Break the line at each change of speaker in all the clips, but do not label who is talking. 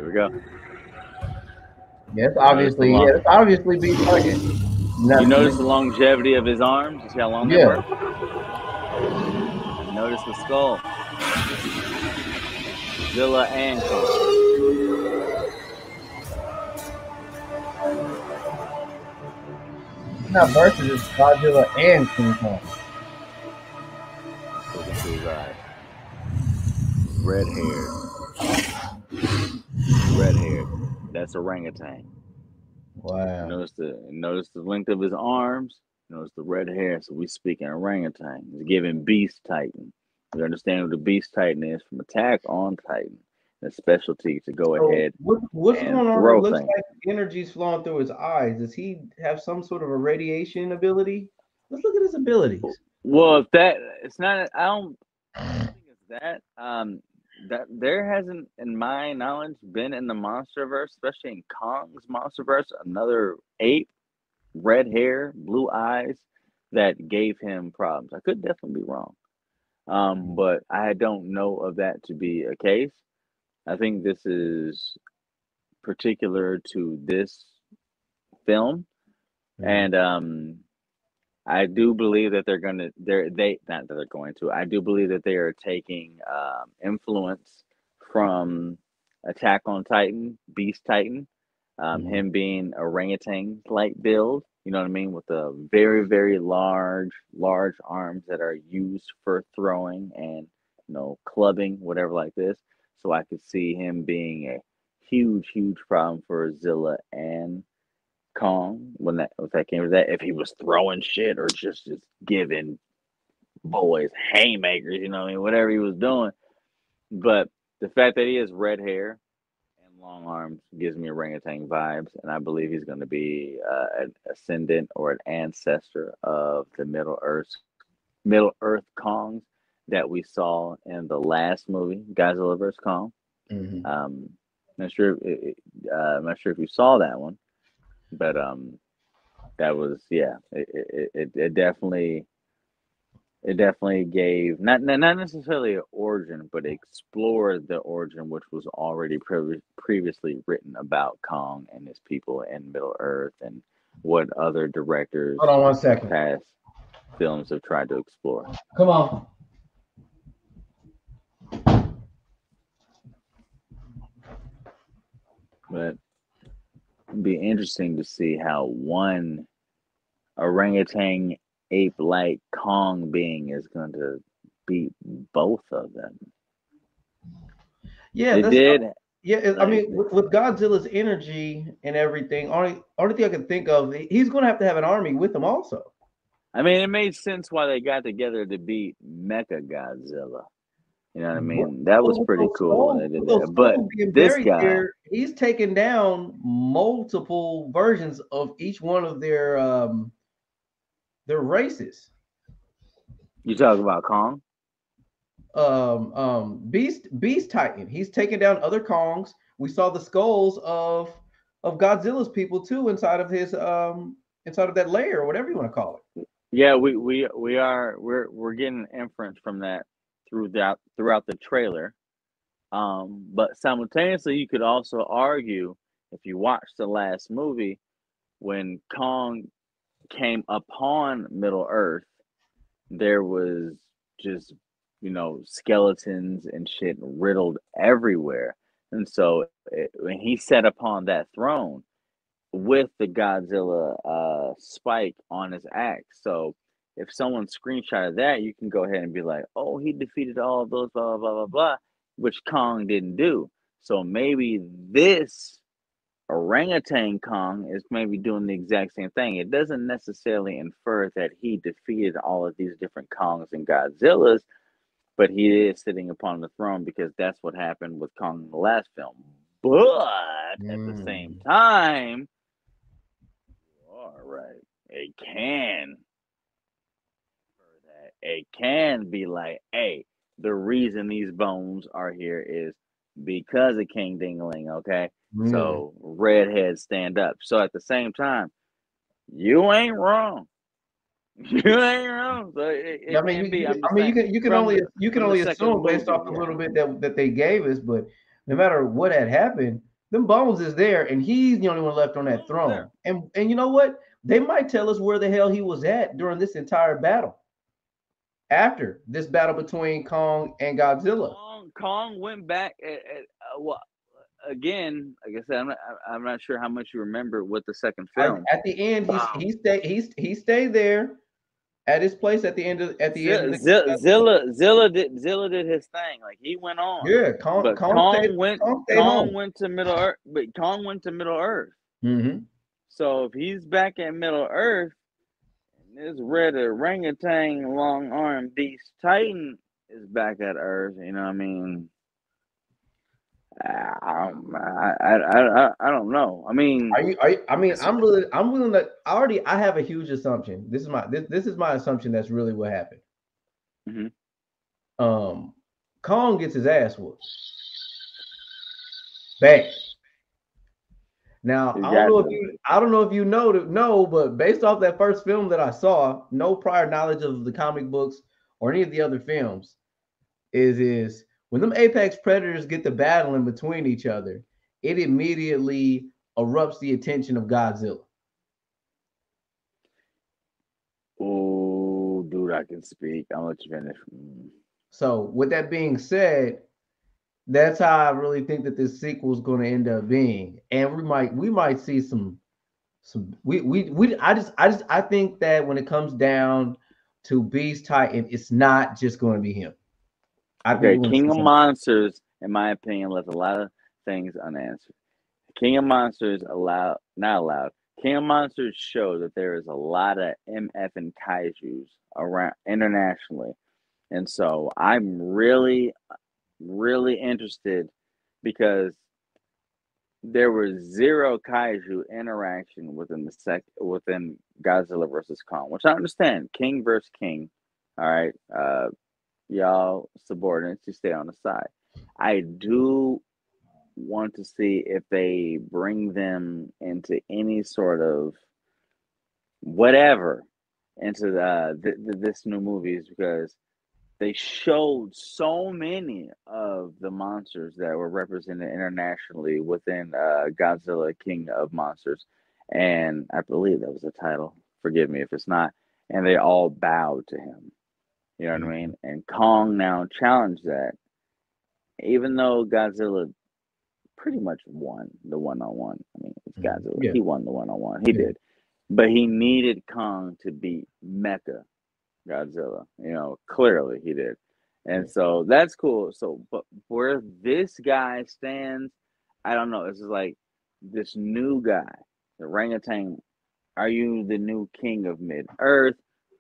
we go.
Yeah,
Notice the long.
it's obviously beast target.
You
Not,
notice the longevity of his arms. You see how long they
yeah.
were. Notice the skull. Zilla and Kong.
Not versus it's Godzilla and King Kong.
Look into his eyes. Red haired. Red haired. That's orangutan.
Wow.
Notice the length of his arms. Notice the red hair. So we speaking orangutan. He's giving Beast Titan. You understand what the Beast Titan is from Attack on Titan. The specialty to go
So
ahead
what's
and
going on? It
throw
looks
things.
like energy's flowing through his eyes. Does he have some sort of a radiation ability? Let's look at his abilities.
Well, if that it's not, I don't think it's that. That there hasn't, in my knowledge, been in the MonsterVerse, especially in Kong's MonsterVerse, another ape, red hair, blue eyes, that gave him problems. I could definitely be wrong, but I don't know of that to be a case. I think this is particular to this film,
Mhm.
and I do believe that they not that they're going to. I do believe that they are taking influence from Attack on Titan, Beast Titan,
Mhm.
him being orangutan like build. You know what I mean, with the very very large arms that are used for throwing and clubbing whatever like this. So I could see him being a huge problem for Zilla and Kong when that came to that, if he was throwing shit or just giving boys haymakers, you know, what I mean, whatever he was doing. But the fact that he has red hair and long arms gives me orangutan vibes, and I believe he's going to be an ascendant or an ancestor of the Middle Earth Kongs that we saw in the last movie, Godzilla vs Kong.
Mhm.
Um, I'm not sure if you saw that one, but that was yeah. It definitely gave not necessarily an origin, but explored the origin which was already previously written about Kong and his people in Middle Earth and what other
Hold
directors
on one
in
second.
past films have tried to explore.
Come on.
But it'd be interesting to see how one orangutan ape like Kong being is going to beat both of them.
Yeah,
They
that's
did
yeah. I
like
mean, with Godzilla's energy and everything, only thing I can think of, he's going to have an army with him also.
I mean, it made sense why they got together to beat Mecha Godzilla. You know what I mean? That was pretty cool when they did
With
that.
those
But
skulls being
this
buried
guy,
there, he's taken down multiple versions of each one of their races.
you talk about Kong?
Beast Titan. He's taken down other Kongs. We saw the skulls of Godzilla's people too inside of that layer or whatever you want to call it.
Yeah, we're getting inference from that throughout the trailer. But simultaneously, you could also argue if you watch the last movie when Kong came upon Middle Earth, there was just skeletons and shit riddled everywhere, and so when he sat upon that throne with the Godzilla spike on his axe. So if someone screenshotted that, you can go ahead and be like, "Oh, he defeated all of those, blah blah blah blah blah," which Kong didn't do. So maybe this orangutan Kong is maybe doing the exact same thing. It doesn't necessarily infer that he defeated all of these different Kongs and Godzillas, but he is sitting upon the throne because that's what happened with Kong in the last film. But at the same
Mm.
time, all right, it can for that. It can be like, hey, the reason these bones are here is because of King Dingling, okay?
Mm.
So redheads stand up. So at the same time, you ain't wrong. You ain't wrong. So
I
it
mean,
can be. I'm just
I mean,
saying
you can
from the
only
second
assume based
movie,
off the
yeah.
little bit that they gave us, but no matter what had happened, Them bones is there, and he's the only one left on that
Bones there.
throne. And you know what? They might tell us where the hell he was at during this entire battle. After this battle between Kong and Godzilla.
Kong went back well, again. Like I said, I'm not sure how much you remember with the second film.
At the end,
Um,
he stayed there at his place at the end of the
Zilla did his thing. Like he went on,
yeah.
but
Kong stayed
Kong
home.
went to Middle Earth. But Kong went to Middle Earth.
Mm-hmm.
So if he's back at Middle Earth, and this red orangutan long arm beast Titan is back at Earth, you know what I mean? I don't know. I mean,
I mean,
it's,
I'm willing to. I have a huge assumption. This is my assumption. That's really what happened.
mhm,
Um, Kong gets his ass whooped. Bang. Now
you got to.
I don't know if you know, but based off that first film that I saw, no prior knowledge of the comic books or any of the other films, is when them apex predators get to battling between each other, it immediately erupts the attention of Godzilla.
Oh, dude, I can speak. I'll let you finish.
So with that being said, that's how I really think that this sequel is going to end up being, and we might see some we I think that when it comes down to Beast Titan, it's not just going to be him. I think
Okay,
we're going to
King
see
of
some.
Monsters, in my opinion, left a lot of things unanswered. King of Monsters not allowed. King of Monsters showed that there is a lot of MF and kaiju's around internationally, and so I'm really interested because there was zero kaiju interaction within Godzilla versus Kong, which I understand. King versus King, all right. Y'all subordinates, you stay on the side. I do want to see if they bring them into any sort of whatever into this new movies because they showed so many of the monsters that were represented internationally within Godzilla King of Monsters, and I believe that was the title. Forgive me if it's not. And they all bowed to him. You know what I
Mhm.
mean? And Kong now challenged that, even though Godzilla pretty much won the one on one. I mean, it's
Mhm.
Godzilla.
Yeah,
He won the one on one. He
yeah.
did. But he needed Kong to beat Mecha Godzilla. You know, clearly he did. And
Yeah.
so that's cool. So, but where this guy stands, I don't know. It's just like this new guy, the orangutan. Are you the new king of Mid Earth?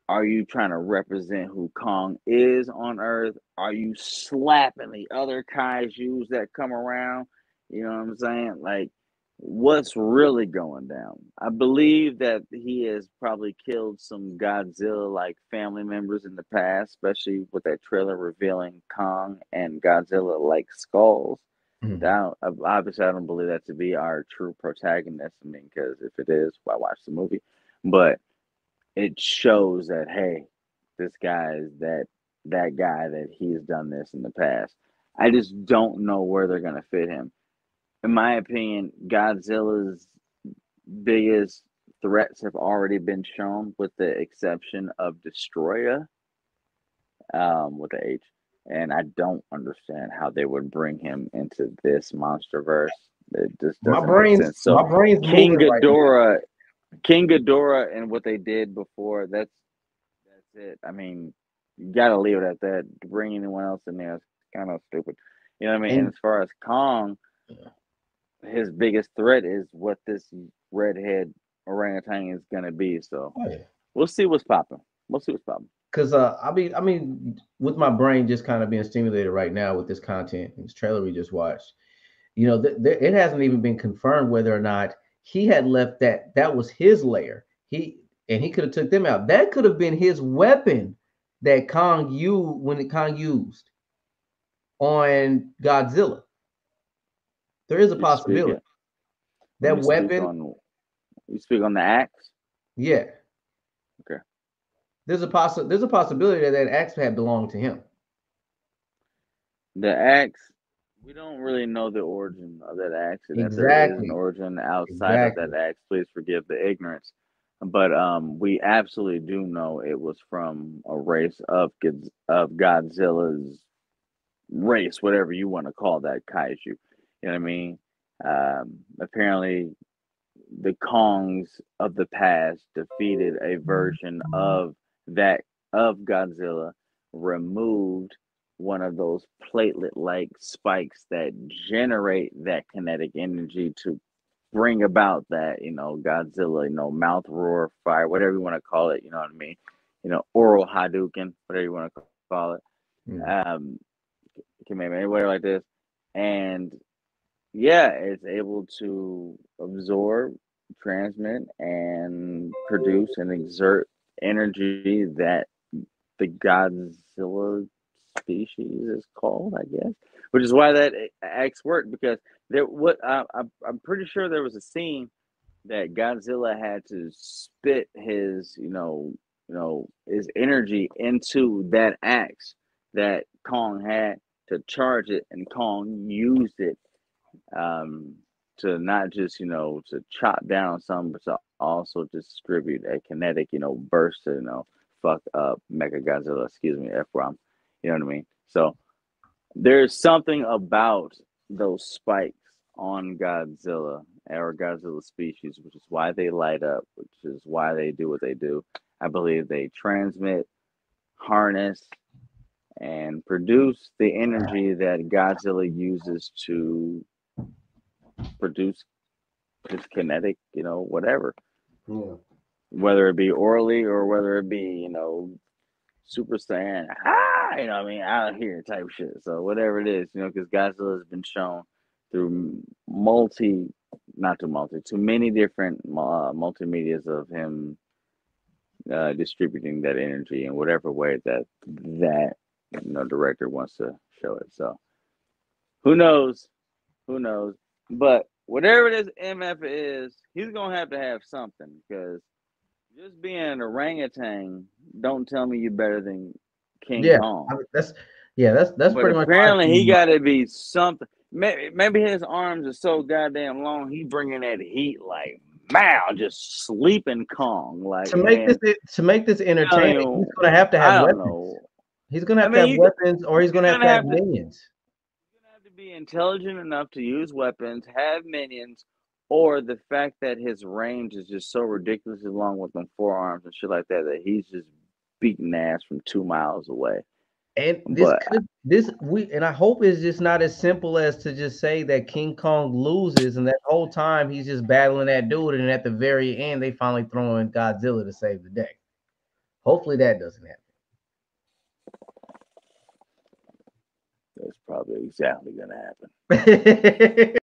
Are you trying to represent who Kong is on Earth? Are you slapping the other kaijus that come around? You know what I'm saying? Like, what's really going down? I believe that he has probably killed some Godzilla like family members in the past, especially with that trailer revealing Kong and Godzilla like skulls.
Mhm.
That obviously I don't believe that to be our true protagonist. I mean, because if it is, why watch the movie? But it shows that hey, this guy is that guy that he's done this in the past. I just don't know where they're gonna fit him. In my opinion, Godzilla's biggest threats have already been shown, with the exception of Destroya, with the H. And I don't understand how they would bring him into this monster verse. It just doesn't make sense. So
My brain's
King
moving right now.
Ghidorah, King Ghidorah, and what they did before. That's it. I mean, you gotta leave it at that. To bring anyone else in there is kind of stupid. You know what I mean? And
And
as far as Kong, his biggest threat is what this redhead orangutan is gonna be. So
oh yeah,
we'll see what's popping. We'll see what's popping.
because I mean, with my brain just kind of being stimulated right now with this content, this trailer we just watched, it hasn't even been confirmed whether or not he had left that was his lair. He could have took them out. That could have been his weapon that Kong used on Godzilla. There is a
You speak
possibility
it when
that
you speak
weapon.
on you speak on the axe.
Yeah,
Okay.
there's a possibility that axe had belonged to him.
The axe. We don't really know the origin of that axe, and if there is an
Exactly.
origin outside of that
Exactly.
axe, please forgive the ignorance. But we absolutely do know it was from a race of of Godzilla's race, whatever you want to call that kaiju. You know what I mean? Apparently, the Kongs of the past defeated a version of that of Godzilla, removed one of those platelet like spikes that generate that kinetic energy to bring about that, Godzilla, mouth roar, fire, whatever you want to call it, you know what I mean? Oral Hadouken, whatever you want to call it.
Mm.
Um, Kamehameha, whatever like this. And yeah, it's able to absorb, transmit, and produce and exert energy that the Godzilla species is called, I guess. Which is why that X worked, because I'm pretty sure there was a scene that Godzilla had to spit his, his energy into that axe that Kong had to charge it, and Kong used it um, to not just to chop down some, but to also distribute a kinetic burst to fuck up Mega Godzilla. Excuse me, F bomb. You know what I mean? So there's something about those spikes on Godzilla or Godzilla species, which is why they light up, which is why they do what they do. I believe they transmit, harness, and produce the energy that Godzilla uses to produce his kinetic, whatever,
Yeah.
whether it be orally or whether it be, Super Saiyan, what I mean, out here type shit. So whatever it is, because Godzilla has been shown through not too multi, too many different multimedias of him distributing that energy in whatever way that director wants to show it. So who knows? Who knows? But whatever this MF is, he's gonna have to have something, because just being an orangutan don't tell me you're better than King
Yeah.
Kong.
I mean, that's
But
pretty much my
apparently he
opinion.
got to be something. Maybe his arms are so goddamn long. He bringing that heat like man, just sleeping Kong. Like, and
To make this
I
entertaining, he's
mean,
gonna have to
I
have
don't
weapons.
know.
He's gonna
I
have to
mean,
have weapons, or he's
he's
gonna have
gonna
to have
have to
minions.
be intelligent enough to use weapons, have minions, or the fact that his range is just so ridiculously long with them forearms and shit like that, that he's just beating ass from 2 miles away.
And
But
I hope it's just not as simple as to just say that King Kong loses and that whole time he's just battling that dude, and at the very end they finally throw in Godzilla to save the day. Hopefully that doesn't
that's probably exactly gonna happen.
happen.